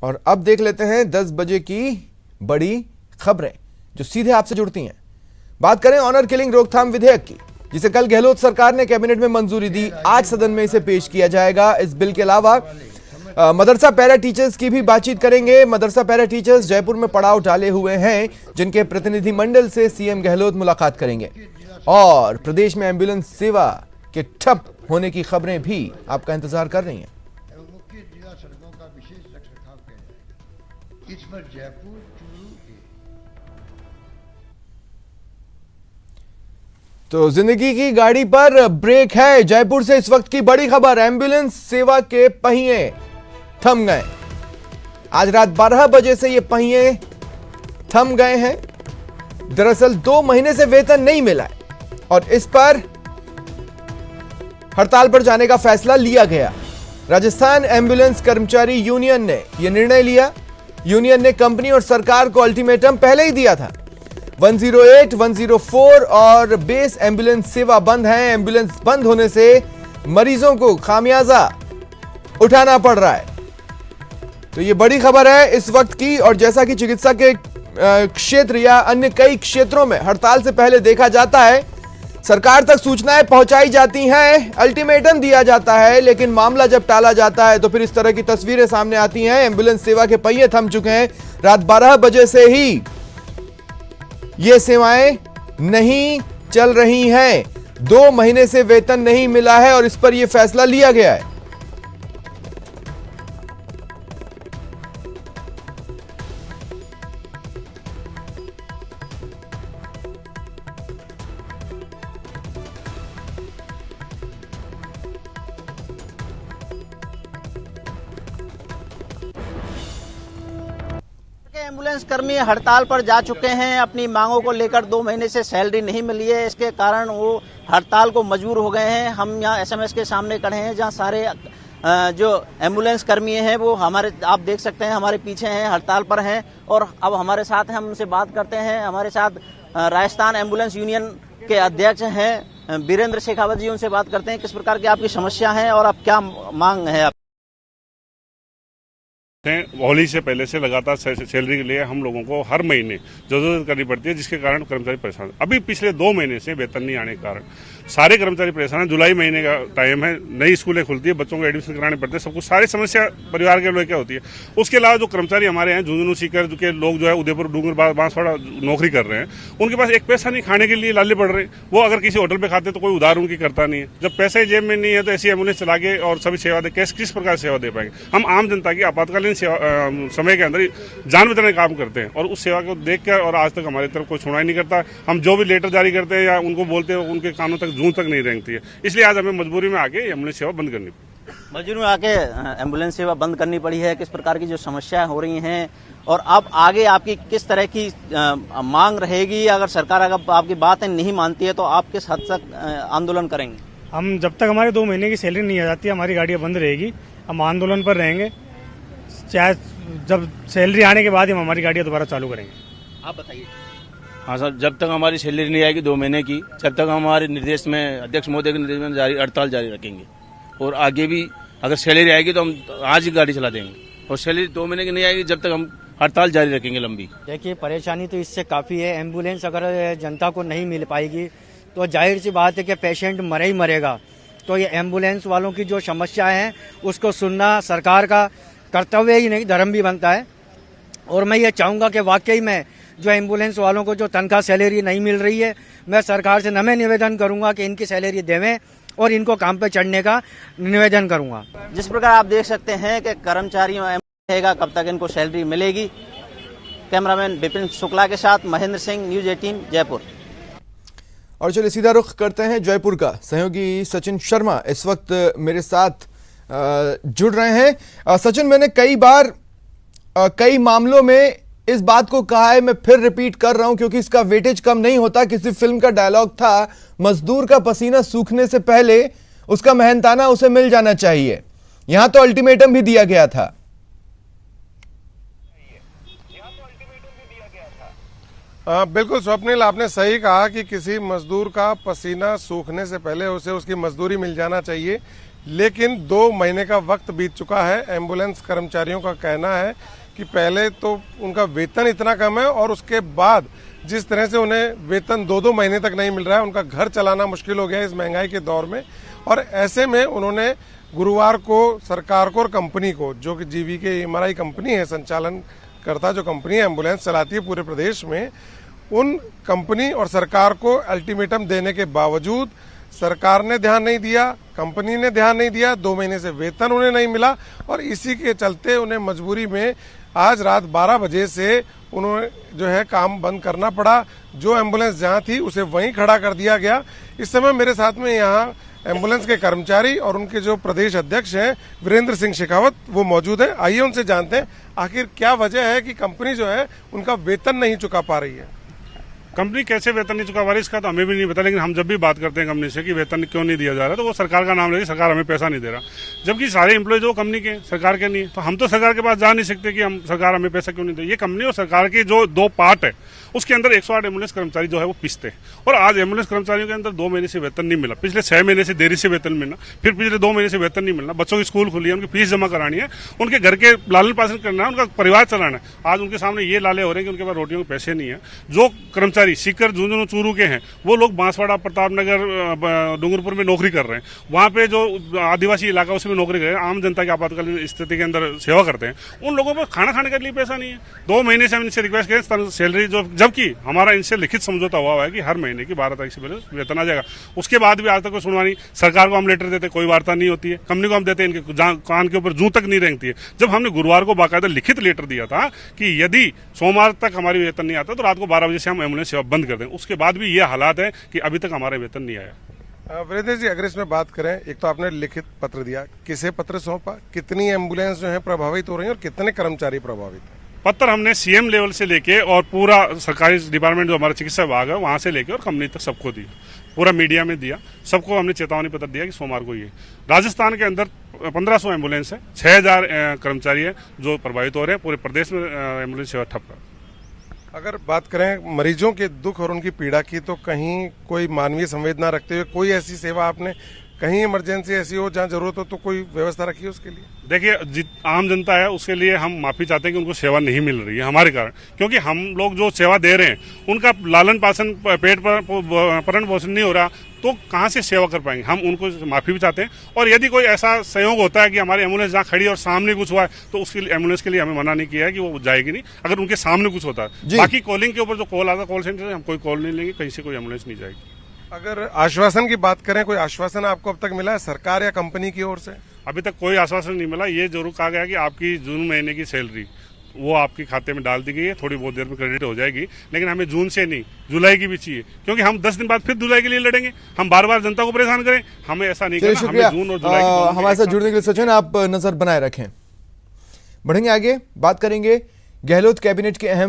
और अब देख लेते हैं 10 बजे की बड़ी खबरें जो सीधे आपसे जुड़ती हैं। बात करें ऑनर किलिंग रोकथाम विधेयक की, जिसे कल गहलोत सरकार ने कैबिनेट में मंजूरी दी। आज सदन में इसे पेश किया जाएगा। इस बिल के अलावा मदरसा पैरा टीचर्स की भी बातचीत करेंगे। मदरसा पैरा टीचर्स जयपुर में पड़ाव डाले हुए हैं, जिनके प्रतिनिधिमंडल से सीएम गहलोत मुलाकात करेंगे। और प्रदेश में एम्बुलेंस सेवा के ठप होने की खबरें भी आपका इंतजार कर रही हैं। मुख्य जिला सड़कों का विशेष रखरखाव किया जाएगा। इस पर जयपुर तो जिंदगी की गाड़ी पर ब्रेक है। जयपुर से इस वक्त की बड़ी खबर, एम्बुलेंस सेवा के पहिए थम गए। आज रात 12 बजे से ये पहिए थम गए हैं। दरअसल 2 महीने से वेतन नहीं मिला है और इस पर हड़ताल पर जाने का फैसला लिया गया। राजस्थान एम्बुलेंस कर्मचारी यूनियन ने यह निर्णय लिया। यूनियन ने कंपनी और सरकार को अल्टीमेटम पहले ही दिया था। 108, 104 और बेस एम्बुलेंस सेवा बंद है। एम्बुलेंस बंद होने से मरीजों को खामियाजा उठाना पड़ रहा है। तो ये बड़ी खबर है इस वक्त की। और जैसा कि चिकित्सा के क्षेत्र या अन्य कई क्षेत्रों में हड़ताल से पहले देखा जाता है, सरकार तक सूचनाएं पहुंचाई जाती हैं, अल्टीमेटम दिया जाता है, लेकिन मामला जब टाला जाता है तो फिर इस तरह की तस्वीरें सामने आती हैं। एम्बुलेंस सेवा के पहिए थम चुके हैं। रात 12 बजे से ही ये सेवाएं नहीं चल रही हैं। 2 महीने से वेतन नहीं मिला है और इस पर यह फैसला लिया गया है। एम्बुलेंस कर्मी हड़ताल पर जा चुके हैं। अपनी मांगों को लेकर 2 महीने से सैलरी नहीं मिली है, इसके कारण वो हड़ताल को मजबूर हो गए हैं। हम यहाँ एसएमएस के सामने खड़े हैं, जहाँ सारे जो एम्बुलेंस कर्मी हैं वो हमारे, आप देख सकते हैं, हमारे पीछे हैं, हड़ताल पर हैं। और अब हमारे साथ हैं, हम उनसे बात करते हैं। हमारे साथ राजस्थान एम्बुलेंस यूनियन के अध्यक्ष हैं वीरेंद्र शेखावत जी, उनसे बात करते हैं किस प्रकार की आपकी समस्या है और अब क्या मांग है। होली से पहले से लगातार सैलरी के लिए हम लोगों को हर महीने जरूरत करनी पड़ती है, जिसके कारण कर्मचारी परेशान। अभी पिछले 2 महीने से वेतन नहीं आने के कारण सारे कर्मचारी परेशान हैं। जुलाई महीने का टाइम है, नई स्कूलें खुलती है, बच्चों को एडमिशन कराने पड़ते हैं, सब कुछ सारी समस्या परिवार के लोग क्या होती है। उसके अलावा जो कर्मचारी हमारे हैं, झुंझुनू सीकर के लोग जो है उदयपुर डूंगर बांसवाड़ा नौकरी कर रहे हैं, उनके पास एक पैसा नहीं, खाने के लिए लाले पड़ रहे हैं। वो अगर किसी होटल पे खाते तो कोई उधार उनकी करता नहीं है। जब पैसे जेब में नहीं है तो ऐसी एम्बुलेंस चला के और सभी सेवा दे, किस प्रकार सेवा दे पाएंगे। हम आम जनता की आपातकालीन सेवा समय के अंदर जान बचाने का काम करते हैं और उस सेवा को देखकर और आज तक हमारी तरफ कोई सुनवाई नहीं करता। हम जो भी लेटर जारी करते हैं या उनको बोलते हैं, उनके कानों तक जून तक नहीं रेंगती है। इसलिए आज हमें मजबूरी में आके एम्बुलेंस सेवा बंद करनी पड़ी। मजबूरी में आके एम्बुलेंस सेवा बंद करनी पड़ी है। किस प्रकार की जो समस्याएं हो रही हैं और अब आगे आपकी किस तरह की मांग रहेगी? अगर सरकार अगर आपकी बातें नहीं मानती है तो आप किस हद तक आंदोलन करेंगे? हम जब तक हमारे 2 महीने की सैलरी नहीं आ जाती, हमारी गाड़ियाँ बंद रहेगी। हम आंदोलन पर रहेंगे, चाहे जब सैलरी आने के बाद ही हम हमारी गाड़ियाँ दोबारा चालू करेंगे। आप बताइए। हाँ सर, जब तक हमारी सैलरी नहीं आएगी 2 महीने की, जब तक हमारे निर्देश में, अध्यक्ष महोदय के निर्देश में हड़ताल जारी रखेंगे। और आगे भी अगर सैलरी आएगी तो हम आज ही गाड़ी चला देंगे, और सैलरी 2 महीने की नहीं आएगी जब तक हम हड़ताल जारी रखेंगे लंबी। देखिए, परेशानी तो इससे काफ़ी है। एम्बुलेंस अगर जनता को नहीं मिल पाएगी तो जाहिर सी बात है कि पेशेंट मरे ही मरेगा। तो ये एम्बुलेंस वालों की जो समस्या है उसको सुनना सरकार का कर्तव्य ही नहीं, धर्म भी बनता है। और मैं ये चाहूँगा कि वाकई में जो एम्बुलेंस वालों को जो तनख्वाह सैलरी नहीं मिल रही है, मैं सरकार से मैं निवेदन करूँगा कि इनकी सैलरी देवें और इनको काम पे चढ़ने का निवेदन करूँगा। जिस प्रकार आप देख सकते हैं कि कर्मचारियों रहेगा, कब तक इनको सैलरी मिलेगी। कैमरामैन विपिन शुक्ला के साथ महेंद्र सिंह, न्यूज 18 जयपुर। और चलिए सीधा रुख करते हैं जयपुर का। सहयोगी सचिन शर्मा इस वक्त मेरे साथ जुड़ रहे हैं। सचिन, मैंने कई बार कई मामलों में इस बात को कहा है, मैं फिर रिपीट कर रहा हूं क्योंकि इसका वेटेज कम नहीं होता। किसी फिल्म का डायलॉग था, मजदूर का पसीना सूखने से पहले उसका मेहनताना उसे मिल जाना चाहिए। यहां तो अल्टीमेटम भी दिया गया था। बिल्कुल स्वप्निल, आपने सही कहा कि किसी मजदूर का पसीना सूखने से पहले उसे उसकी मजदूरी मिल जाना चाहिए। लेकिन 2 महीने का वक्त बीत चुका है। एम्बुलेंस कर्मचारियों का कहना है कि पहले तो उनका वेतन इतना कम है और उसके बाद जिस तरह से उन्हें वेतन 2-2 महीने तक नहीं मिल रहा है, उनका घर चलाना मुश्किल हो गया है इस महंगाई के दौर में। और ऐसे में उन्होंने गुरुवार को सरकार को और कंपनी को, जो कि जीवीके एमआरआई कंपनी है संचालन करता, जो कंपनी एम्बुलेंस चलाती है पूरे प्रदेश में, उन कंपनी और सरकार को अल्टीमेटम देने के बावजूद सरकार ने ध्यान नहीं दिया, कंपनी ने ध्यान नहीं दिया, 2 महीने से वेतन उन्हें नहीं मिला और इसी के चलते उन्हें मजबूरी में आज रात 12 बजे से उन्होंने जो है काम बंद करना पड़ा। जो एम्बुलेंस जहां थी उसे वहीं खड़ा कर दिया गया। इस समय मेरे साथ में यहाँ एम्बुलेंस के कर्मचारी और उनके जो प्रदेश अध्यक्ष हैं वीरेंद्र सिंह शेखावत, वो मौजूद है। आइए उनसे जानते हैं आखिर क्या वजह है कि कंपनी जो है उनका वेतन नहीं चुका पा रही है। कंपनी कैसे वेतन नहीं चुका पा रही इसका तो हमें भी नहीं पता, लेकिन हम जब भी बात करते हैं कंपनी से कि वेतन क्यों नहीं दिया जा रहा, तो वो सरकार का नाम लेती, सरकार हमें पैसा नहीं दे रहा, जबकि सारे एम्प्लॉय जो कंपनी के सरकार के नहीं है। तो हम तो सरकार के पास जा नहीं सकते कि हम सरकार हमें पैसा क्यों नहीं दे। ये कंपनी और सरकार के जो 2 पार्ट है उसके अंदर 108 एम्बुलेंस कर्मचारी जो है वो पिसते हैं। और आज एम्बुलेंस कर्मचारियों के अंदर 2 महीने से वेतन नहीं मिला, पिछले 6 महीने से देरी से वेतन मिलना, फिर पिछले 2 महीने से वेतन नहीं मिलना। बच्चों की स्कूल खुली है, उनकी फीस जमा करानी है, उनके घर के लालन पालन करना है, उनका परिवार चलाना है। आज उनके सामने ये लाले हो रहे हैं कि उनके पास रोटियों के पैसे नहीं है। जो कर्मचारी सीकर झुंझुनू चूरू के हैं वो लोग बांसवाड़ा, प्रतापनगर, डूंगरपुर में नौकरी कर रहे हैं। वहां पे जो आदिवासी इलाका उसमें नौकरी कर रहे हैं, आम जनता की आपातकालीन स्थिति के अंदर सेवा करते हैं, उन लोगों पर खाना खाने के लिए पैसा नहीं है। 2 महीने से हम इनसे रिक्वेस्ट करें सैलरी जो, जबकि हमारा इनसे लिखित समझौता हुआ है कि हर महीने की 12 तारीख से पहले वेतन आ जाएगा। उसके बाद भी आज तक कोई सुनवाई। सरकार को हम लेटर देते, कोई वार्ता नहीं होती है। कंपनी को हम देते हैं, इनके कान के ऊपर जूं तक नहीं रेंगती है। जब हमने गुरुवार को बाकायदा लिखित लेटर दिया था कि यदि सोमवार तक हमारी वेतन नहीं आता तो रात को 12 बजे से हम एम्बुलेंस सेवा बंद कर दें, उसके बाद भी ये हालात है कि अभी तक हमारा वेतन नहीं आया। वीरेंद्र जी, अगर इसमें बात करें, एक तो आपने लिखित पत्र दिया, किसे पत्र सौंपा, कितनी एम्बुलेंस जो है प्रभावित हो रही है और कितने कर्मचारी प्रभावित हैं? पत्र हमने सीएम लेवल से लेके और पूरा सरकारी डिपार्टमेंट जो हमारा चिकित्सा विभाग है वहां से लेके और कंपनी तक सबको दी, पूरा मीडिया में दिया, सबको हमने चेतावनी पत्र दिया कि सोमवार को ये। राजस्थान के अंदर 1500 एम्बुलेंस है, 6000 कर्मचारी है जो प्रभावित हो रहे हैं। पूरे प्रदेश में एम्बुलेंस सेवा ठप है। अगर बात करें मरीजों के दुख और उनकी पीड़ा की, तो कहीं कोई मानवीय संवेदना रखते हुए कोई ऐसी सेवा आपने, कहीं इमरजेंसी ऐसी हो जहां जरूरत हो तो कोई व्यवस्था रखी है उसके लिए? देखिए, आम जनता है उसके लिए हम माफी चाहते हैं कि उनको सेवा नहीं मिल रही है हमारे कारण, क्योंकि हम लोग जो सेवा दे रहे हैं उनका लालन पालन, पेट पर भरण पोषण नहीं हो रहा, तो कहाँ से सेवा कर पाएंगे। हम उनको माफी भी चाहते हैं। और यदि कोई ऐसा संयोग होता है कि हमारी एम्बुलेंस जहाँ खड़ी है और सामने कुछ हुआ है तो उसके लिए एम्बुलेंस के लिए हमें मना नहीं किया है कि वो जाएगी नहीं, अगर उनके सामने कुछ होता है। बाकी कॉलिंग के ऊपर जो कॉल आता है कॉल सेंटर से, हम कोई कॉल नहीं लेंगे, कहीं से कोई एम्बुलेंस नहीं जाएगी। अगर आश्वासन की बात करें, कोई आश्वासन आपको अब तक मिला है सरकार या कंपनी की ओर से? अभी तक कोई आश्वासन नहीं मिला। ये जरूर कहा गया कि आपकी जून महीने की सैलरी वो आपके खाते में डाल दी गई है, थोड़ी बहुत देर में क्रेडिट हो जाएगी, लेकिन हमें जून से नहीं जुलाई की भी चाहिए, क्योंकि हम 10 दिन बाद फिर जुलाई के लिए लड़ेंगे। हम बार बार जनता को परेशान करें, हमें ऐसा नहीं करना। हमें जून और जुलाई की हमारे साथ जुड़ने के लिए सचिन आप नजर बनाए रखें। बढ़ेंगे आगे, बात करेंगे गहलोत कैबिनेट के अहम